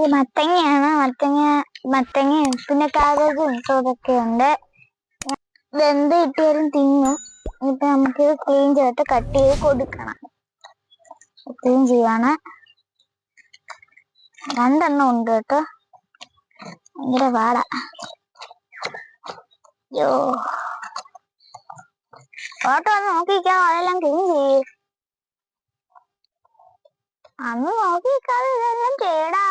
ഇത് മത്തങ്ങയാണ്. മത്തങ്ങയും പിന്നെ കാബേജും ഇതൊക്കെ ഉണ്ട്. വെന്ത് കിട്ടിയാലും തിന്നും. ഇപ്പൊ നമുക്ക് ക്ലീൻ ചെയ്തിട്ട് കട്ട് ചെയ്ത് കൊടുക്കണം. ക്ലീൻ ചെയ്യാണ്. 2 എണ്ണം ഉണ്ട് കേട്ടോ. ഭയങ്കര പാടാ. യോ ഓട്ടോ ഒന്ന് നോക്കിക്കാ, അതെല്ലാം ക്ലീൻ ചെയ്യേ. അന്ന് നോക്കിക്കാതെ ഇതെല്ലാം കേടാ.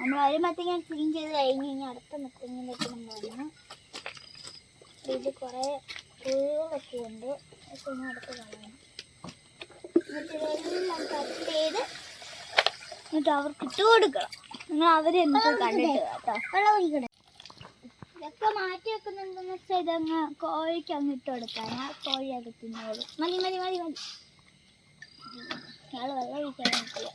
നമ്മൾ ഒരു മത്തങ്ങ ക്ലീൻ ചെയ്ത് കഴിഞ്ഞ് കഴിഞ്ഞാൽ അടുത്ത മത്തങ്ങയിലേക്ക് നമ്മൾ വന്നു. ഇത് കുറേ പുഴുകളൊക്കെ ഉണ്ട്. ഇതൊന്നും അടുത്ത് കളയണം. എന്നിട്ട് ഇതെല്ലാം കട്ട് ചെയ്ത് എന്നിട്ട് അവർക്ക് ഇട്ട് കൊടുക്കണം. നിങ്ങൾ അവരെന്ത് കണ്ടിട്ട് കേട്ടോ. ഇതൊക്കെ മാറ്റി വെക്കുന്നുണ്ടെന്ന് വെച്ചാൽ ഇതങ്ങ് കോഴിക്ക് അങ്ങ് ഇട്ട് കൊടുക്കാൻ. കോഴിയൊക്കെ തിന്നോളൂ. മതി മതി മതി മതി. ഞങ്ങൾ വെള്ളം ഒഴിക്കാൻ നോക്കില്ല.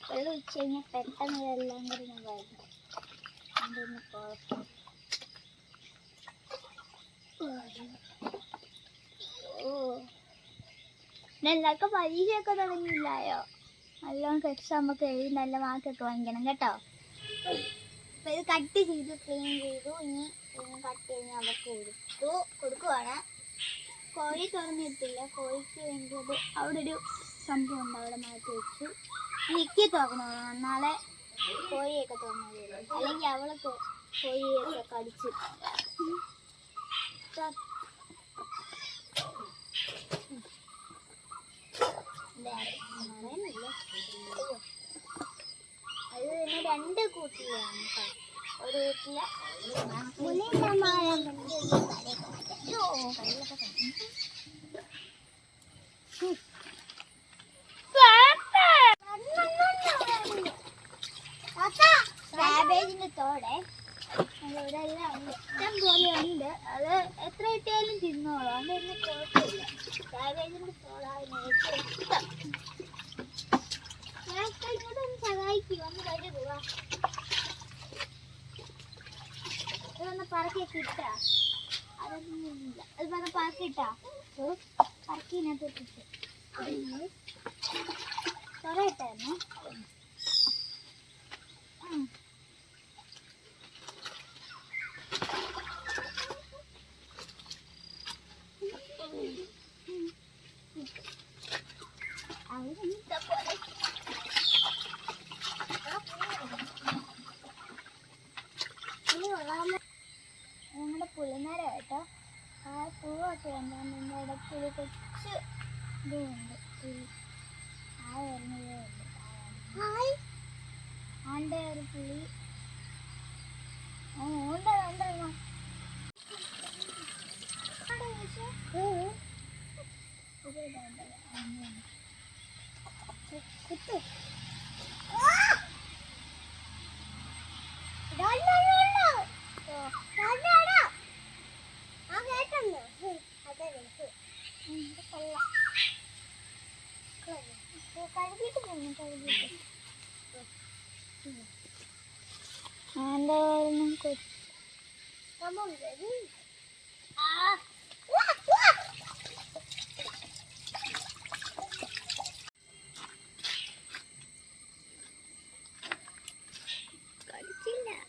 വെള്ളം ഒഴിച്ച് കഴിഞ്ഞാൽ പെട്ടെന്ന് ഇതെല്ലാം കൂടി ഞാൻ വായിക്കും. അതൊന്ന് കുഴപ്പം. എല്ലാവർക്കും പരീക്ഷയൊക്കെ തുടങ്ങിയില്ലായോ? നല്ലോണം എക്സാമൊക്കെ എഴുതി നല്ല മാർക്കൊക്കെ വാങ്ങിക്കണം കേട്ടോ. അപ്പം ഇത് കട്ട് ചെയ്തു, ക്ലീൻ ചെയ്തു. ഇനി കട്ട് കഴിഞ്ഞ് അവർക്ക് കൊടുക്കുവാണ്. കോഴി തുറന്നിട്ടില്ല. കോഴിക്ക് വേണ്ടിയത് അവിടെ ഒരു സംഭവം ഉണ്ട്, അവിടെ മാറ്റി വെച്ചു. എനിക്ക് തുറന്നോളാം, നാളെ കോഴിയൊക്കെ തുറന്നു തരും. അല്ലെങ്കിൽ അവളെ കോഴിയൊക്കെ കടിച്ചു. അത് പിന്നെ 2 കൂട്ടിലാണ് കേട്ടോ. ഒരു വീട്ടിലെ കാബേജിന്റെ തോടെ ഇവിടെ എല്ലാം ഉണ്ട്, ഇഷ്ടം പോലെ ഉണ്ട്. അത് എത്ര കിട്ടിയാലും തിന്നോളൂ, അതൊന്നും കുഴപ്പമില്ല. കാബേജിന്റെ തോടാണ് ഏറ്റവും ഇഷ്ടം. ഇങ്ങോട്ട് ഒന്ന് സഹായിക്കും, ഒന്ന് കഴുകുക. ഇതൊന്ന് പറക്കിയൊക്കെ ഇട്ടാ. അതൊന്നും ഇല്ല, അത് പറഞ്ഞ പറക്കിട്ടാ. പറക്കിനകത്ത് ഇട്ടിട്ട് തുറ ഇട്ടായിരുന്നു. ഞങ്ങളുടെ പുളിമര കേട്ടോ. ആ പൂവൊക്കെ ഉണ്ടാകും. എൻ്റെ ഇടയ്ക്ക് കൊച്ചു ഇതുണ്ട്, പുളി. ആ വരുന്നതേ ഉള്ളു. ആൻ്റെ ഒരു പുളി. ഉണ്ടോ കുത്തു. കഴുകിട്ട് പോന്നു, കഴുകിട്ട് ആൻ്റെ കടിച്ചില്ല.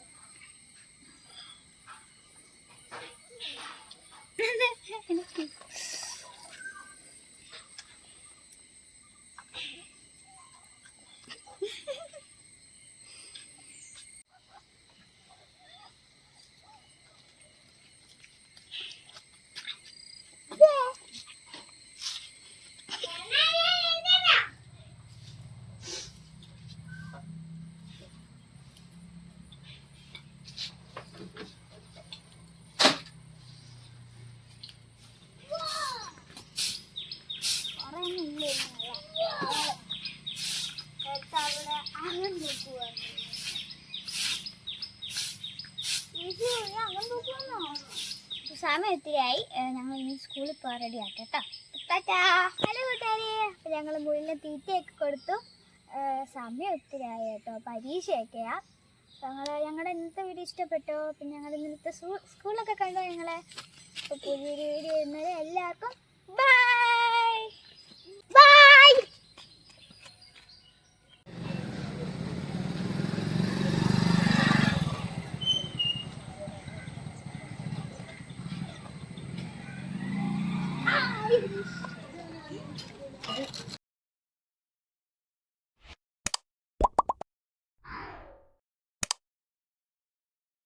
സമയം ഒത്തിരിയായി. ഞങ്ങൾ ഇനി സ്കൂളിൽ പോകാൻ റെഡി ആക്കാം കേട്ടോ. ഹലോ കൂട്ടുകാരെ, അപ്പം ഞങ്ങൾ മുകളിൽ തീറ്റയൊക്കെ കൊടുത്തു. സമയം ഒത്തിരിയായി കേട്ടോ, പരീക്ഷയൊക്കെയാ. ഞങ്ങളുടെ ഇന്നത്തെ വീഡിയോ ഇഷ്ടപ്പെട്ടോ? പിന്നെ ഞങ്ങളുടെ ഇന്നത്തെ സ്കൂളൊക്കെ കണ്ടോ ഞങ്ങളെ? അപ്പോൾ പുതിയൊരു വീഡിയോ വരുന്നത് എല്ലാവർക്കും ബൈ ബൈ. Bye.